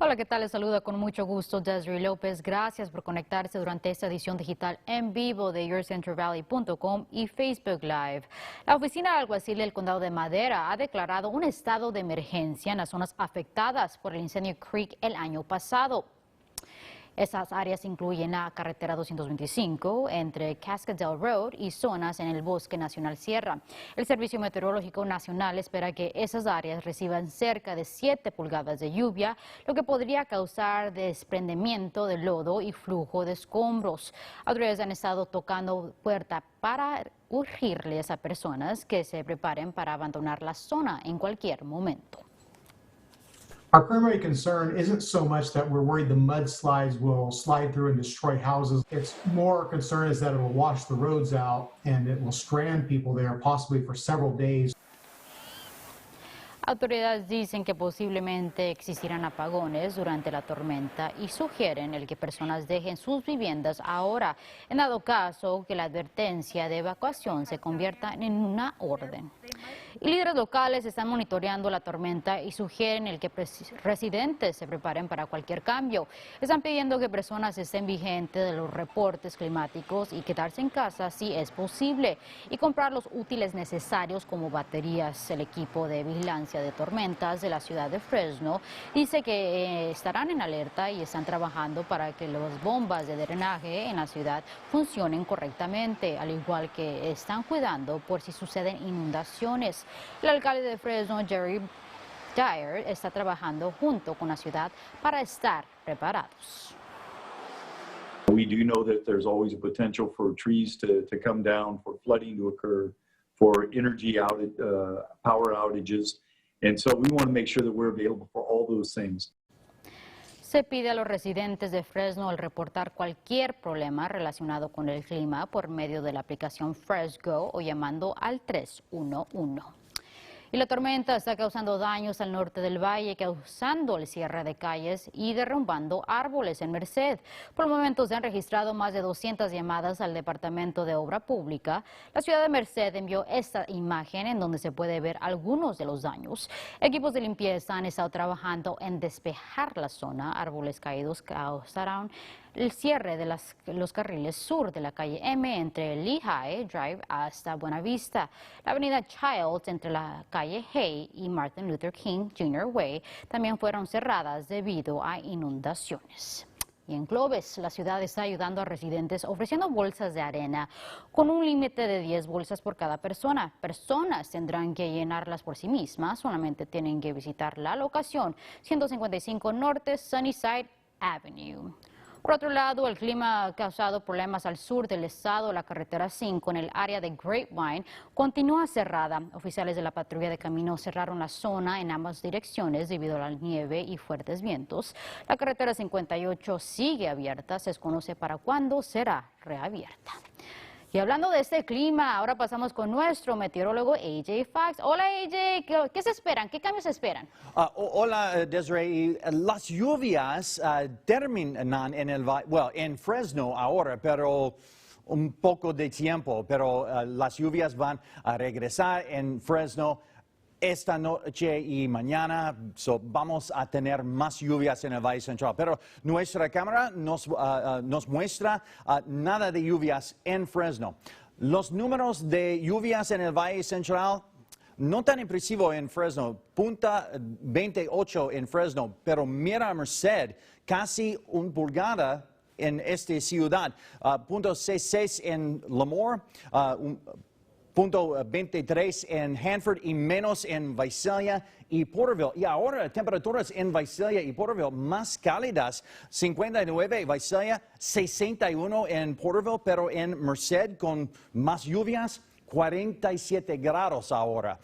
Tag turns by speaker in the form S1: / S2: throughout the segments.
S1: Hola, ¿qué tal? Les saluda con mucho gusto Desiree López. Gracias por conectarse durante esta edición digital en vivo de YourCentralValley.com y Facebook Live. La oficina de alguacil del condado de Madera ha declarado un estado de emergencia en las zonas afectadas por el incendio Creek el año pasado. Esas áreas incluyen la carretera 225 entre Cascadel Road y zonas en el Bosque Nacional Sierra. El Servicio Meteorológico Nacional espera que esas áreas reciban cerca de 7 pulgadas de lluvia, lo que podría causar desprendimiento de lodo y flujo de escombros. Autoridades han estado tocando puerta para urgirles a personas que se preparen para abandonar la zona en cualquier momento.
S2: Our primary concern isn't so much that we're worried the mudslides will slide through and destroy houses. It's more concern is that it will wash the roads out and it will strand people there possibly for several days.
S1: Autoridades dicen que posiblemente existirán apagones durante la tormenta y sugieren el que personas dejen sus viviendas ahora, en dado caso que la advertencia de evacuación se convierta en una orden. Y líderes locales están monitoreando la tormenta y sugieren el que residentes se preparen para cualquier cambio. Están pidiendo que personas estén vigentes de los reportes climáticos y quedarse en casa si es posible y comprar los útiles necesarios como baterías. El equipo de vigilancia de tormentas de la ciudad de Fresno dice que estarán en alerta y están trabajando para que las bombas de drenaje en la ciudad funcionen correctamente, al igual que están cuidando por si suceden inundaciones. El alcalde de Fresno, Jerry Dyer, está trabajando junto con la ciudad para estar preparados.
S3: We do know that there's always a potential for trees to come down, for flooding to occur, for energy outage, power outages. And so we want to make sure that we're available for all those things.
S1: Se pide a los residentes de Fresno el reportar cualquier problema relacionado con el clima por medio de la aplicación FreshGo o llamando al 311. Y la tormenta está causando daños al norte del valle, causando el cierre de calles y derrumbando árboles en Merced. Por el momento se han registrado más de 200 llamadas al Departamento de Obra Pública. La ciudad de Merced envió esta imagen en donde se puede ver algunos de los daños. Equipos de limpieza han estado trabajando en despejar la zona. Árboles caídos causaron el cierre de los carriles sur de la calle M entre Lehigh Drive hasta Buenavista. La avenida Childs entre la calle Hay y Martin Luther King Jr. Way también fueron cerradas debido a inundaciones. Y en Clovis, la ciudad está ayudando a residentes ofreciendo bolsas de arena con un límite de 10 bolsas por cada persona. Personas tendrán que llenarlas por sí mismas, solamente tienen que visitar la locación 155 Norte Sunnyside Avenue. Por otro lado, el clima ha causado problemas al sur del estado. La carretera 5 en el área de Grapevine continúa cerrada. Oficiales de la patrulla de camino cerraron la zona en ambas direcciones debido a la nieve y fuertes vientos. La carretera 58 sigue abierta. Se desconoce para cuándo será reabierta. Y hablando de este clima, ahora pasamos con nuestro meteorólogo AJ Fox. Hola AJ, ¿qué se esperan? ¿Qué cambios se esperan?
S4: Hola Desiree, las lluvias terminan en Fresno ahora, pero un poco de tiempo, pero las lluvias van a regresar en Fresno esta noche y mañana. Vamos a tener más lluvias en el Valle Central, pero nuestra cámara nos muestra nada de lluvias en Fresno. Los números de lluvias en el Valle Central no tan impresivo en Fresno, punta 28 en Fresno, pero mira Merced, casi 1 pulgada en esta ciudad, punto 66 en Lemoore, punto 23 en Hanford y menos en Visalia y Porterville. Y ahora temperaturas en Visalia y Porterville más cálidas, 59 en Visalia, 61 en Porterville, pero en Merced con más lluvias, 47 grados ahora.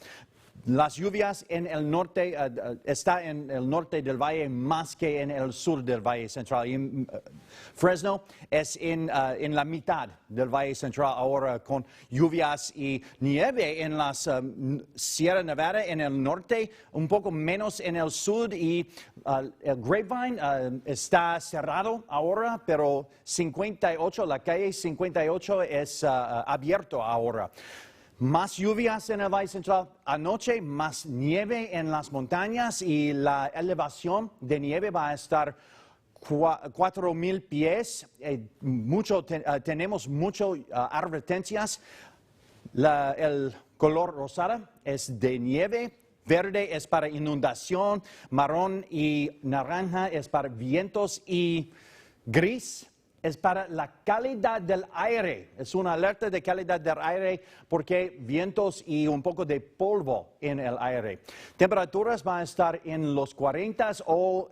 S4: Las lluvias en el norte, está en el norte del valle más que en el sur del Valle Central. Y, Fresno es en la mitad del Valle Central ahora con lluvias y nieve en las Sierra Nevada en el norte, un poco menos en el sur y el Grapevine está cerrado ahora, pero 58, la calle 58 es abierto ahora. Más lluvias en el Valle Central anoche, más nieve en las montañas y la elevación de nieve va a estar 4,000 pies. Tenemos muchas advertencias. El color rosada es de nieve. Verde es para inundación, marrón y naranja es para vientos y gris es para la calidad del aire. Es una alerta de calidad del aire porque vientos y un poco de polvo en el aire. Temperaturas van a estar en los 40 o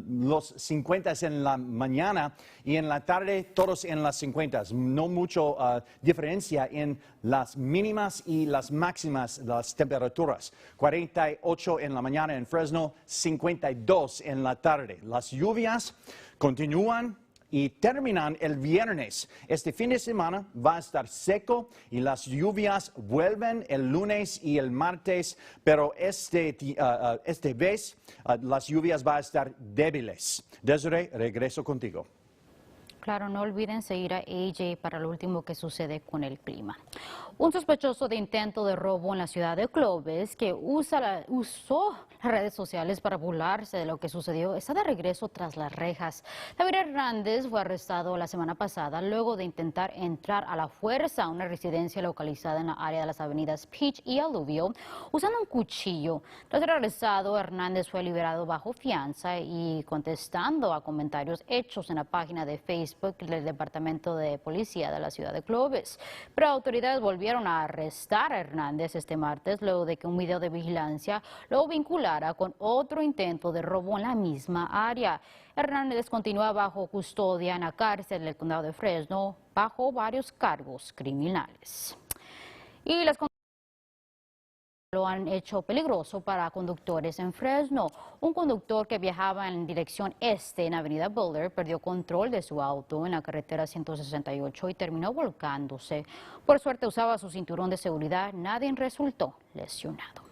S4: los 50 en la mañana y en la tarde todos en las 50. No mucho diferencia en las mínimas y las máximas de las temperaturas. 48 en la mañana en Fresno, 52 en la tarde. Las lluvias continúan y terminan el viernes. Este fin de semana va a estar seco y las lluvias vuelven el lunes y el martes, pero este vez las lluvias van a estar débiles. Desiree, regreso contigo.
S1: Claro, no olviden seguir a AJ para lo último que sucede con el clima. Un sospechoso de intento de robo en la ciudad de Clovis que usó las redes sociales para burlarse de lo que sucedió está de regreso tras las rejas. David Hernández fue arrestado la semana pasada luego de intentar entrar a la fuerza a una residencia localizada en la área de las avenidas Peach y Aluvio usando un cuchillo. Tras ser arrestado, Hernández fue liberado bajo fianza y contestando a comentarios hechos en la página de Facebook del Departamento de Policía de la ciudad de Clovis. Pero autoridades volvieron a arrestar a Hernández este martes luego de que un video de vigilancia lo vinculara con otro intento de robo en la misma área. Hernández continúa bajo custodia en la cárcel del condado de Fresno bajo varios cargos criminales. Y las lo han hecho peligroso para conductores en Fresno. Un conductor que viajaba en dirección este en Avenida Boulder perdió control de su auto en la carretera 168 y terminó volcándose. Por suerte usaba su cinturón de seguridad, nadie resultó lesionado.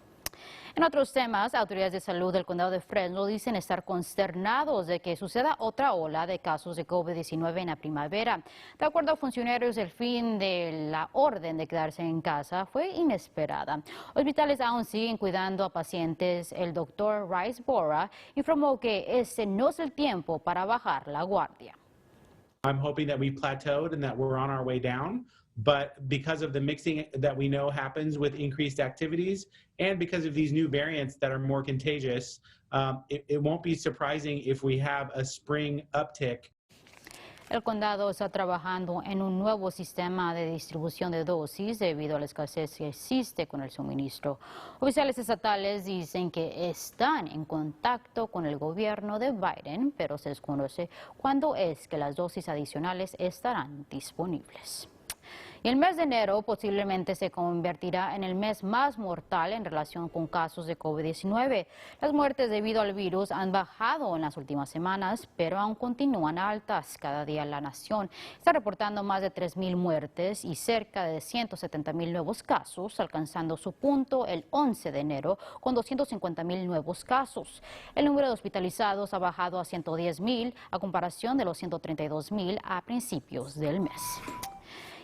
S1: En otros temas, autoridades de salud del condado de Fresno dicen estar consternados de que suceda otra ola de casos de COVID-19 en la primavera. De acuerdo a funcionarios, el fin de la orden de quedarse en casa fue inesperada. Hospitales aún siguen cuidando a pacientes. El doctor Rice Bora informó que ese no es el tiempo para bajar la guardia.
S5: I'm hoping that we plateaued and that we're on our way down. But because of the mixing that we know happens with increased activities and because of these new variants that are more contagious, it won't be surprising if we have a spring uptick.
S1: El condado está trabajando en un nuevo sistema de distribución de dosis debido a la escasez que existe con el suministro. Oficiales estatales dicen que están en contacto con el gobierno de Biden, pero se desconoce cuándo es que las dosis adicionales estarán disponibles. Y el mes de enero posiblemente se convertirá en el mes más mortal en relación con casos de COVID-19. Las muertes debido al virus han bajado en las últimas semanas, pero aún continúan altas. Cada día la nación está reportando más de 3,000 muertes y cerca de 170,000 nuevos casos, alcanzando su punto el 11 de enero con 250,000 nuevos casos. El número de hospitalizados ha bajado a 110,000 a comparación de los 132,000 a principios del mes.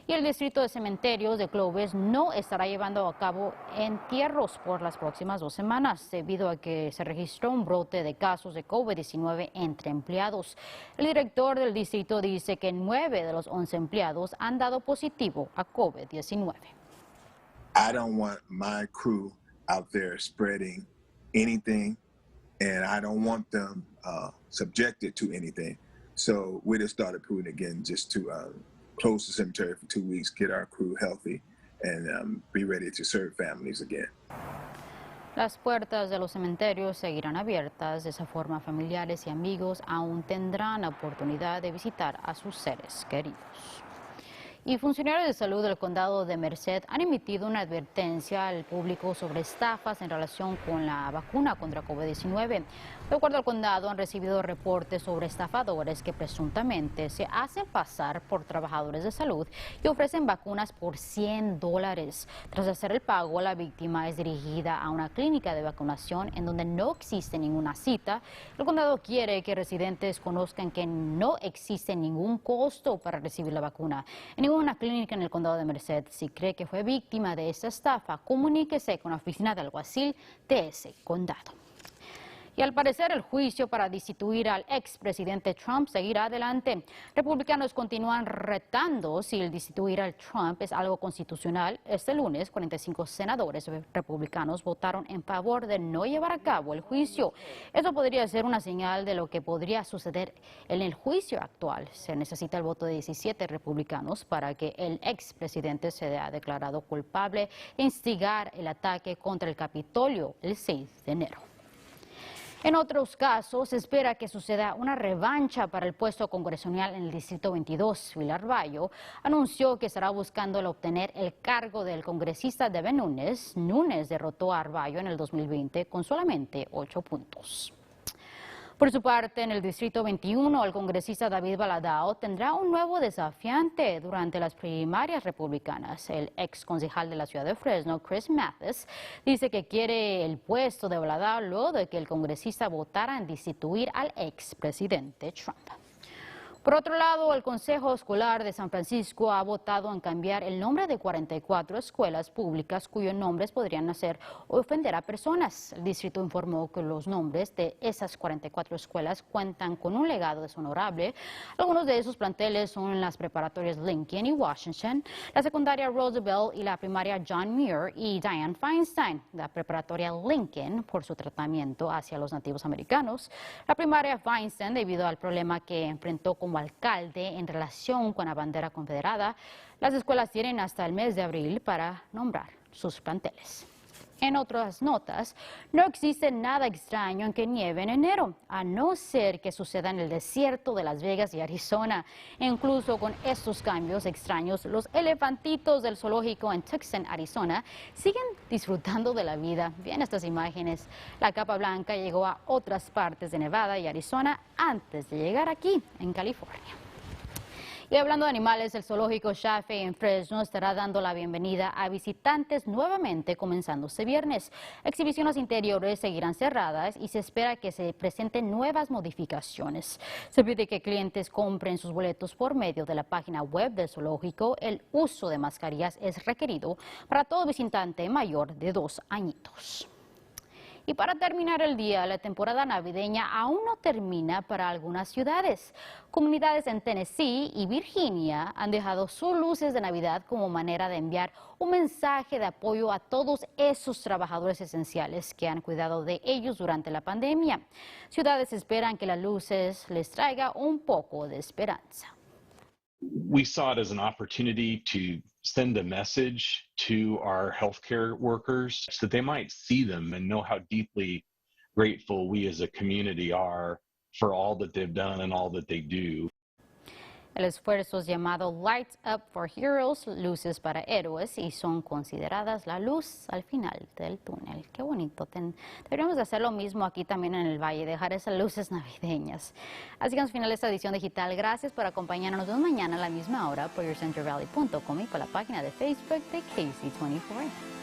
S1: Y el distrito de cementerios de Clovis no estará llevando a cabo entierros por las próximas 2 semanas debido a que se registró un brote de casos de COVID-19 entre empleados. El director del distrito dice que 9 de los 11 empleados han dado positivo a COVID-19.
S6: I don't want my crew out there spreading anything, and I don't want them subjected to anything. So we just started proving again just to close the cemetery for 2 weeks, get our crew healthy, and be ready to serve families again.
S1: Las puertas de los cementerios seguirán abiertas. De esa forma, familiares y amigos aún tendrán la oportunidad de visitar a sus seres queridos. Y funcionarios de salud del condado de Merced han emitido una advertencia al público sobre estafas en relación con la vacuna contra COVID-19. De acuerdo al condado, han recibido reportes sobre estafadores que presuntamente se hacen pasar por trabajadores de salud y ofrecen vacunas por $100. Tras hacer el pago, la víctima es dirigida a una clínica de vacunación en donde no existe ninguna cita. El condado quiere que residentes conozcan que no existe ningún costo para recibir la vacuna. En ningún una clínica en el condado de Merced. Si cree que fue víctima de esta estafa, comuníquese con la oficina de alguacil de ese condado. Y al parecer el juicio para destituir al expresidente Trump seguirá adelante. Republicanos continúan retando si el destituir al Trump es algo constitucional. Este lunes, 45 senadores republicanos votaron en favor de no llevar a cabo el juicio. Esto podría ser una señal de lo que podría suceder en el juicio actual. Se necesita el voto de 17 republicanos para que el expresidente se haya declarado culpable de instigar el ataque contra el Capitolio el 6 de enero. En otros casos, se espera que suceda una revancha para el puesto congresional en el Distrito 22. Villar Bayo anunció que estará buscando el obtener el cargo del congresista Devin Nunes. Nunes derrotó a Arballo en el 2020 con solamente 8 puntos. Por su parte, en el Distrito 21, el congresista David Valadao tendrá un nuevo desafiante durante las primarias republicanas. El ex concejal de la ciudad de Fresno, Chris Mathis, dice que quiere el puesto de Valadao luego de que el congresista votara en destituir al expresidente Trump. Por otro lado, el Consejo Escolar de San Francisco ha votado en cambiar el nombre de 44 escuelas públicas cuyos nombres podrían hacer o ofender a personas. El distrito informó que los nombres de esas 44 escuelas cuentan con un legado deshonorable. Algunos de esos planteles son las preparatorias Lincoln y Washington, la secundaria Roosevelt y la primaria John Muir y Dianne Feinstein, la preparatoria Lincoln por su tratamiento hacia los nativos americanos, la primaria Feinstein debido al problema que enfrentó como alcalde en relación con la bandera confederada. Las escuelas tienen hasta el mes de abril para nombrar sus planteles. En otras notas, no existe nada extraño en que nieve en enero, a no ser que suceda en el desierto de Las Vegas y Arizona. Incluso con estos cambios extraños, los elefantitos del zoológico en Tucson, Arizona, siguen disfrutando de la vida. Bien, estas imágenes, la capa blanca llegó a otras partes de Nevada y Arizona antes de llegar aquí, en California. Y hablando de animales, el zoológico Chaffee en Fresno estará dando la bienvenida a visitantes nuevamente comenzando este viernes. Exhibiciones interiores seguirán cerradas y se espera que se presenten nuevas modificaciones. Se pide que clientes compren sus boletos por medio de la página web del zoológico. El uso de mascarillas es requerido para todo visitante mayor de 2 añitos. Y para terminar el día, la temporada navideña aún no termina para algunas ciudades. Comunidades en Tennessee y Virginia han dejado sus luces de Navidad como manera de enviar un mensaje de apoyo a todos esos trabajadores esenciales que han cuidado de ellos durante la pandemia. Ciudades esperan que las luces les traiga un poco de esperanza.
S7: We saw it as an opportunity to send a message to our healthcare workers so that they might see them and know how deeply grateful we as a community are for all that they've done and all that they do.
S1: El esfuerzo es llamado Lights Up for Heroes, luces para héroes, y son consideradas la luz al final del túnel. Qué bonito. Deberíamos de hacer lo mismo aquí también en el Valle, dejar esas luces navideñas. Así que al final de esta edición digital, gracias por acompañarnos. Nos vemos mañana a la misma hora por YourCentralValley.com y por la página de Facebook de KC24.